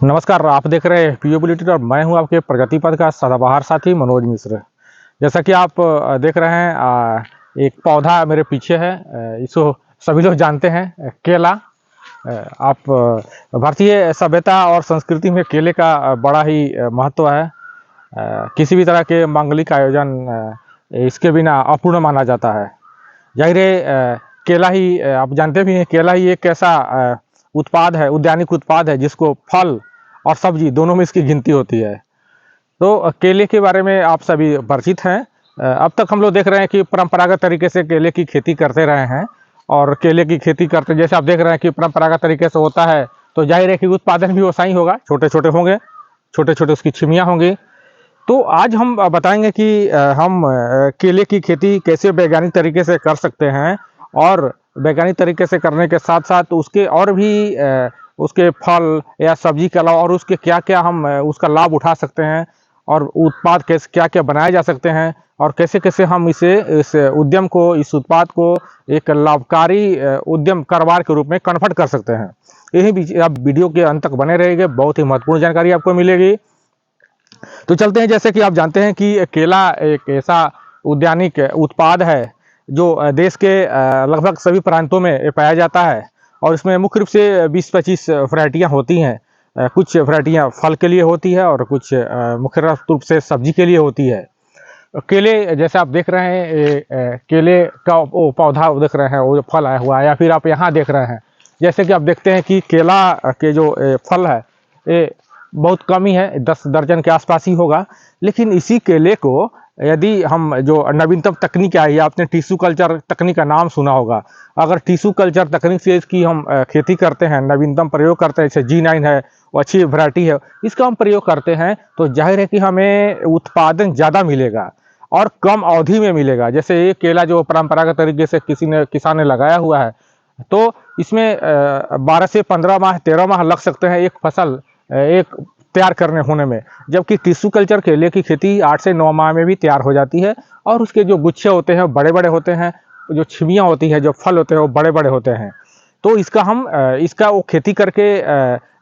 नमस्कार, आप देख रहे हैं पीओ बुलेटिन और मैं हूं आपके प्रगति पथ का सदाबहार साथी मनोज मिश्र। जैसा कि आप देख रहे हैं, एक पौधा मेरे पीछे है। इसको सभी लोग जानते हैं, केला। आप भारतीय सभ्यता और संस्कृति में केले का बड़ा ही महत्व है। किसी भी तरह के मांगलिक आयोजन इसके बिना अपूर्ण माना जाता है। जाहिर है, केला ही आप जानते भी हैं, केला ही एक ऐसा उत्पाद है, उद्यानिक उत्पाद है जिसको फल और सब्जी दोनों में इसकी गिनती होती है। तो केले के बारे में आप सभी परिचित हैं। अब तक हम लोग देख रहे हैं कि परंपरागत तरीके से केले की खेती करते रहे हैं, और केले की खेती करते जैसे आप देख रहे हैं कि परंपरागत तरीके से होता है, तो जाहिर है कि उत्पादन भी वैसा ही होगा, छोटे छोटे होंगे, छोटे छोटे उसकी छिमियाँ होंगी। तो आज हम बताएंगे कि हम केले की खेती कैसे वैज्ञानिक तरीके से कर सकते हैं, और वैज्ञानिक तरीके से करने के साथ साथ उसके और भी उसके फल या सब्जी के अलावा और उसके क्या क्या हम उसका लाभ उठा सकते हैं, और उत्पाद कैसे क्या क्या बनाए जा सकते हैं, और कैसे कैसे हम इस उद्यम को, इस उत्पाद को एक लाभकारी उद्यम कारोबार के रूप में कन्वर्ट कर सकते हैं। यही आप वीडियो के अंत तक बने रहेंगे, बहुत ही महत्वपूर्ण जानकारी आपको मिलेगी। तो चलते हैं। जैसे कि आप जानते हैं कि केला एक ऐसा उद्यानिक उत्पाद है जो देश के लगभग सभी प्रांतों में पाया जाता है, और इसमें मुख्य रूप से 20-25 वैरायटियाँ होती हैं। कुछ वैरायटियाँ फल के लिए होती है और कुछ मुख्य रूप से सब्जी के लिए होती है। केले जैसे आप देख रहे हैं, केले का वो पौधा देख रहे हैं, वो जो फल आया हुआ है, या फिर आप यहाँ देख रहे हैं, जैसे कि आप देखते हैं कि केला के जो फल है, ये बहुत कम ही है, 10 दर्जन के आसपास ही होगा। लेकिन इसी केले को यदि हम जो नवीनतम तकनीक आई है, आपने टिश्यू कल्चर तकनीक का नाम सुना होगा। अगर टिश्यू कल्चर तकनीक से इसकी हम खेती करते हैं, नवीनतम प्रयोग करते हैं, जैसे G9 है, वो अच्छी वैरायटी है, इसका हम प्रयोग करते हैं, तो जाहिर है कि हमें उत्पादन ज़्यादा मिलेगा और कम अवधि में मिलेगा। जैसे ये केला जो परंपरागत तरीके से किसान ने लगाया हुआ है, तो इसमें 12 से 15 माह, 13 माह लग सकते हैं एक फसल एक तैयार करने होने में, जबकि टिश्यू कल्चर केले की खेती 8 से 9 माह में भी तैयार हो जाती है, और उसके जो गुच्छे होते हैं बड़े बड़े होते हैं, जो छिमियाँ होती हैं, जो फल होते हैं वो बड़े बड़े होते हैं। तो इसका वो खेती करके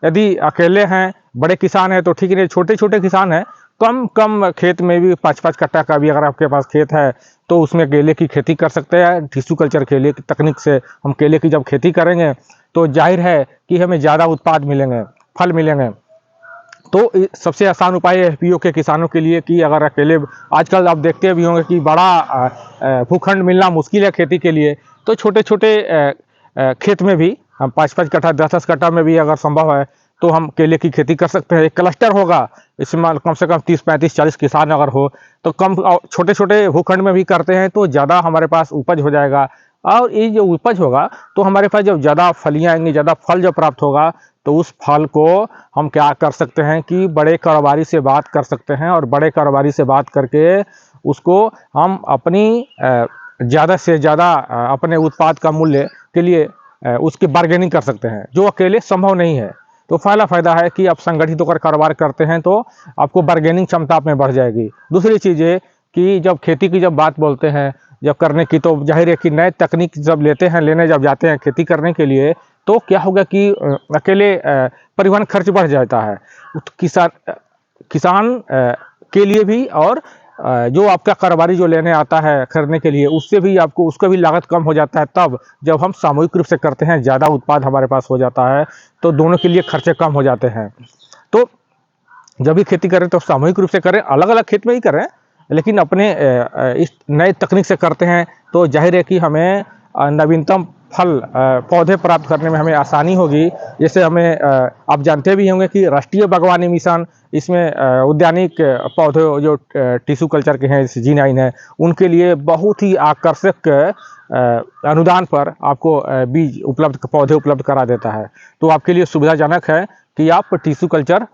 यदि अकेले हैं, बड़े किसान हैं तो ठीक नहीं, छोटे छोटे किसान हैं, कम कम खेत में भी 5-5 कट्टा का भी अगर आपके पास खेत है, तो उसमें केले की खेती कर सकते हैं। टिश्यू कल्चर केले की तकनीक से हम केले की जब खेती करेंगे, तो जाहिर है कि हमें ज़्यादा उत्पाद मिलेंगे, फल मिलेंगे। तो सबसे आसान उपाय है एफपीओ के किसानों के लिए कि अगर अकेले, आजकल आप देखते भी होंगे कि बड़ा भूखंड मिलना मुश्किल है खेती के लिए, तो छोटे छोटे खेत में भी हम 5-5 कट्ठा, 10-10 कट्ठा में भी अगर संभव है तो हम केले की खेती कर सकते हैं। एक क्लस्टर होगा, इसमें कम से कम 30-35-40 किसान अगर हो, तो कम छोटे छोटे भूखंड में भी करते हैं तो ज़्यादा हमारे पास उपज हो जाएगा। और ये जो उपज होगा, तो हमारे पास जब ज़्यादा फलियाँ आएंगी, ज़्यादा फल जब प्राप्त होगा, तो उस फल को हम क्या कर सकते हैं कि बड़े कारोबारी से बात कर सकते हैं, और बड़े कारोबारी से बात करके उसको हम अपनी ज़्यादा से ज़्यादा अपने उत्पाद का मूल्य के लिए उसकी बार्गेनिंग कर सकते हैं, जो अकेले संभव नहीं है। तो पहला फ़ायदा है कि आप संगठित होकर कारोबार करते हैं तो आपको बार्गेनिंग क्षमता आप में बढ़ जाएगी। दूसरी चीज़ ये कि जब खेती की जब बात बोलते हैं जब करने की, तो जाहिर है कि नए तकनीक जब लेने जब जाते हैं खेती करने के लिए, तो क्या होगा कि अकेले परिवहन खर्च बढ़ जाता है किसान के लिए भी, और जो आपका कारोबारी जो लेने आता है खरीदने के लिए, उससे भी आपको उसका भी लागत कम हो जाता है। तब जब हम सामूहिक रूप से करते हैं, ज़्यादा उत्पाद हमारे पास हो जाता है, तो दोनों के लिए खर्चे कम हो जाते हैं। तो जब भी खेती करें तो सामूहिक रूप से करें, अलग अलग खेत में ही करें, लेकिन अपने इस नए तकनीक से करते हैं तो जाहिर है कि हमें नवीनतम फल पौधे प्राप्त करने में हमें आसानी होगी। जैसे हमें आप जानते भी होंगे कि राष्ट्रीय बागवानी मिशन, इसमें उद्यानिक पौधे जो टिश्यू कल्चर के हैं, जैसे G9 है, उनके लिए बहुत ही आकर्षक अनुदान पर आपको बीज उपलब्ध, पौधे उपलब्ध करा देता है। तो आपके लिए सुविधाजनक है कि आप टिश्यू कल्चर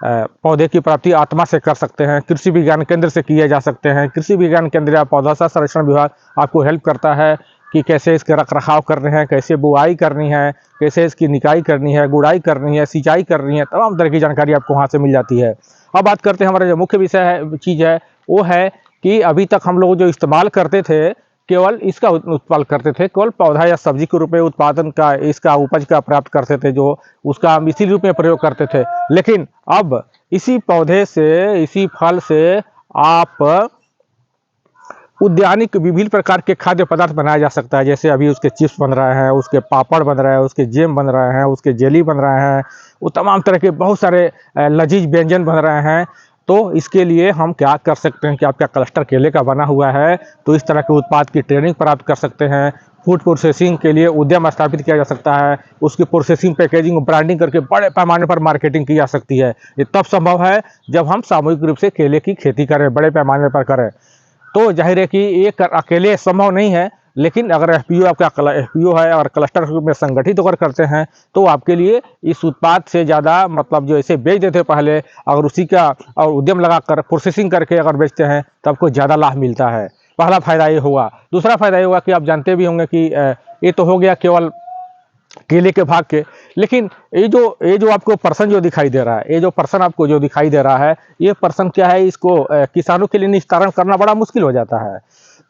पौधे की प्राप्ति आत्मा से कर सकते हैं, कृषि विज्ञान केंद्र से किए जा सकते हैं। कृषि विज्ञान केंद्र या पौधा संरक्षण विभाग आपको हेल्प करता है कि कैसे इसके रखरखाव करने हैं, कैसे बुआई करनी है, कैसे इसकी निकाई करनी है, गुड़ाई करनी है, सिंचाई करनी है, तमाम तरह की जानकारी आपको वहाँ से मिल जाती है। अब बात करते हैं, हमारा जो मुख्य विषय है, चीज़ है, वो है कि अभी तक हम लोग जो इस्तेमाल करते थे केवल इसका उत्पादन करते थे, केवल पौधा या सब्जी के रूप में उत्पादन का, इसका उपज का प्राप्त करते थे, जो उसका हम इसी रूप में प्रयोग करते थे। लेकिन अब इसी पौधे से, इसी फल से आप उद्यानिक विभिन्न प्रकार के खाद्य पदार्थ बनाया जा सकता है। जैसे अभी उसके चिप्स बन रहे हैं, उसके पापड़ बन रहे हैं, उसके जैम बन रहे हैं, उसके जेली बन रहे हैं, वो तमाम तरह के बहुत सारे लजीज व्यंजन बन रहे हैं। तो इसके लिए हम क्या कर सकते हैं कि आपका क्लस्टर केले का बना हुआ है, तो इस तरह के उत्पाद की ट्रेनिंग प्राप्त कर सकते हैं। फूड प्रोसेसिंग के लिए उद्यम स्थापित किया जा सकता है, उसकी प्रोसेसिंग, पैकेजिंग, ब्रांडिंग करके बड़े पैमाने पर मार्केटिंग की जा सकती है। ये तब संभव है जब हम सामूहिक रूप से केले की खेती करें, बड़े पैमाने पर करें। तो जाहिर है कि ये अकेले संभव नहीं है, लेकिन अगर एफपीओ आपका एफपीओ है और क्लस्टर रूप में संगठित होकर करते हैं, तो आपके लिए इस उत्पाद से ज़्यादा, मतलब जो ऐसे बेच देते पहले, अगर उसी का और उद्यम लगाकर प्रोसेसिंग करके अगर बेचते हैं तो आपको ज़्यादा लाभ मिलता है। पहला फायदा ये हुआ। दूसरा फायदा ये हुआ कि आप जानते भी होंगे कि ये तो हो गया केवल केले के भाग के, लेकिन ये जो आपको पर्सन जो दिखाई दे रहा है, ये जो पर्सन आपको जो दिखाई दे रहा है, ये पर्सन क्या है, इसको किसानों के लिए निस्तारण करना बड़ा मुश्किल हो जाता है।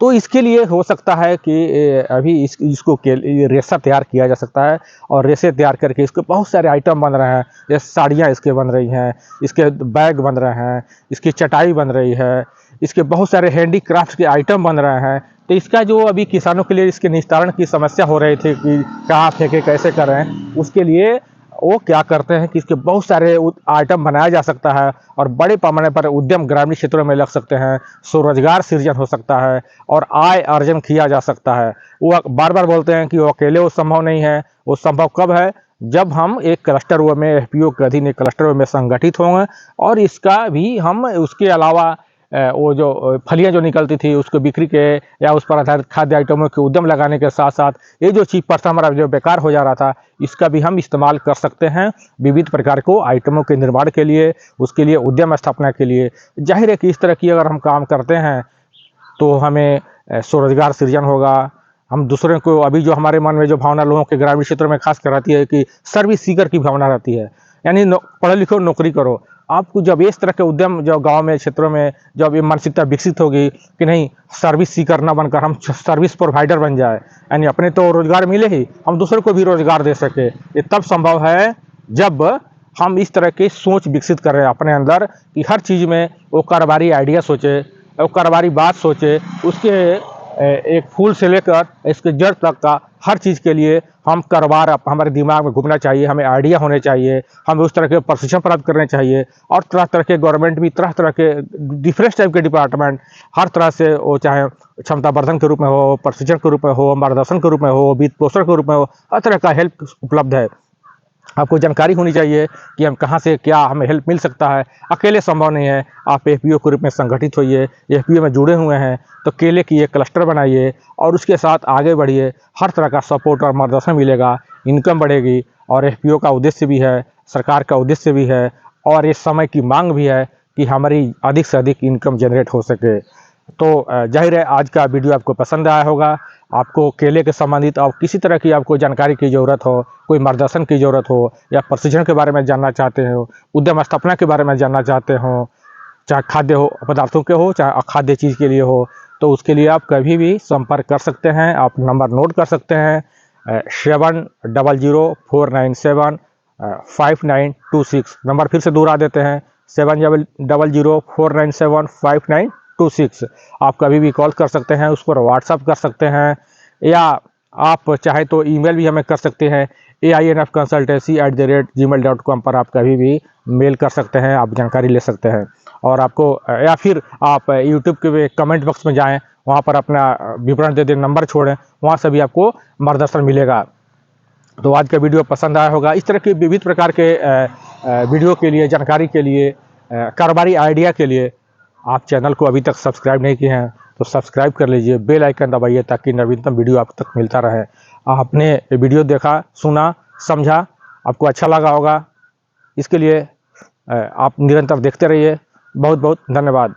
तो इसके लिए हो सकता है कि अभी इसको रेशा तैयार किया जा सकता है, और रेशे तैयार करके इसके बहुत सारे आइटम बन रहे हैं। जैसे साड़ियाँ इसके बन रही हैं, इसके बैग बन रहे हैं, इसकी चटाई बन रही है, इसके बहुत सारे हैंडीक्राफ्ट के आइटम बन रहे हैं। तो इसका जो अभी किसानों के लिए इसके निस्तारण की समस्या हो रही थी कि कहाँ फेंके, कैसे करें, उसके लिए वो क्या करते हैं कि इसके बहुत सारे आइटम बनाया जा सकता है और बड़े पैमाने पर उद्यम ग्रामीण क्षेत्रों में लग सकते हैं, स्वरोजगार सृजन हो सकता है और आय अर्जन किया जा सकता है। वो बार बार बोलते हैं कि वो अकेले वो संभव नहीं है। वो संभव कब है? जब हम एक क्लस्टर वे में, एफपीओ के अधीन एक क्लस्टर वे में संगठित होंगे और इसका भी हम उसके अलावा वो जो फलियां जो निकलती थी उसको बिक्री के या उस पर आधारित खाद्य आइटमों के उद्यम लगाने के साथ साथ ये जो चीज पर्सन हमारा जो बेकार हो जा रहा था, इसका भी हम इस्तेमाल कर सकते हैं विविध प्रकार को आइटमों के निर्माण के लिए, उसके लिए उद्यम स्थापना के लिए। जाहिर है कि इस तरह की अगर हम काम करते हैं तो हमें स्वरोजगार सृजन होगा। हम दूसरों को, अभी जो हमारे मन में जो भावना लोगों के ग्रामीण क्षेत्रों में खास कर रहती है कि सर्विस सीकर की भावना रहती है, यानी पढ़ो लिखो नौकरी करो। आपको जब इस तरह के उद्यम जो गांव में, क्षेत्रों में जब ये मानसिकता विकसित होगी कि नहीं, सर्विस सीकर ना बनकर हम सर्विस प्रोवाइडर बन जाए, यानी अपने तो रोजगार मिले ही, हम दूसरों को भी रोजगार दे सके, ये तब संभव है जब हम इस तरह की सोच विकसित कर रहे हैं अपने अंदर कि हर चीज़ में वो कारोबारी आइडिया सोचे, वो कारोबारी बात सोचे, उसके एक फूल से लेकर इसके जड़ तक का हर चीज़ के लिए हम कारोबार हमारे दिमाग में घूमना चाहिए, हमें आइडिया होने चाहिए, हमें उस तरह के प्रशिक्षण प्राप्त करने चाहिए। और तरह तरह के गवर्नमेंट भी, तरह तरह के डिफरेंट टाइप के डिपार्टमेंट हर तरह से, वो चाहे क्षमता वर्धन के रूप में हो, प्रशिक्षण के रूप में हो, मार्गदर्शन के रूप में हो, वित्त पोषण के रूप में हो, हर तरह का हेल्प उपलब्ध है। आपको जानकारी होनी चाहिए कि हम कहाँ से क्या हमें हेल्प मिल सकता है। अकेले संभव नहीं है। आप एफपीओ के रूप में संगठित होइए, एफपीओ में जुड़े हुए हैं तो केले की एक क्लस्टर बनाइए और उसके साथ आगे बढ़िए। हर तरह का सपोर्ट और मार्गदर्शन मिलेगा, इनकम बढ़ेगी। और एफपीओ का उद्देश्य भी है, सरकार का उद्देश्य भी है और इस समय की मांग भी है कि हमारी अधिक से अधिक इनकम जनरेट हो सके। तो जाहिर है आज का वीडियो आपको पसंद आया होगा। आपको केले के संबंधित और किसी तरह की आपको जानकारी की ज़रूरत हो, कोई मार्गदर्शन की ज़रूरत हो या प्रशिक्षण के बारे में जानना चाहते हो, उद्यम स्थापना के बारे में जानना चाहते हो, चाहे खाद्य हो पदार्थों के हो, चाहे अखाद्य चीज़ के लिए हो, तो उसके लिए आप कभी भी संपर्क कर सकते हैं। आप नंबर नोट कर सकते हैं 7004975926। नंबर फिर से दोहरा देते हैं 7004975926। आप कभी भी कॉल कर सकते हैं, उस पर व्हाट्सअप कर सकते हैं, या आप चाहे तो ईमेल भी हमें कर सकते हैं ainfconsultancy@gmail.com पर आप कभी भी मेल कर सकते हैं, आप जानकारी ले सकते हैं। और आपको, या फिर आप यूट्यूब के कमेंट बॉक्स में जाएं, वहां पर अपना विवरण दे दें, नंबर छोड़ें, वहां से भी आपको मार्गदर्शन मिलेगा। तो आज का वीडियो पसंद आया होगा। इस तरह के विविध प्रकार के वीडियो के लिए, जानकारी के लिए, कारोबारी आइडिया के लिए आप चैनल को अभी तक सब्सक्राइब नहीं किए हैं तो सब्सक्राइब कर लीजिए, बेल आइकन दबाइए ताकि नवीनतम वीडियो आप तक मिलता रहे। आपने वीडियो देखा, सुना, समझा, आपको अच्छा लगा होगा, इसके लिए आप निरंतर देखते रहिए। बहुत बहुत धन्यवाद।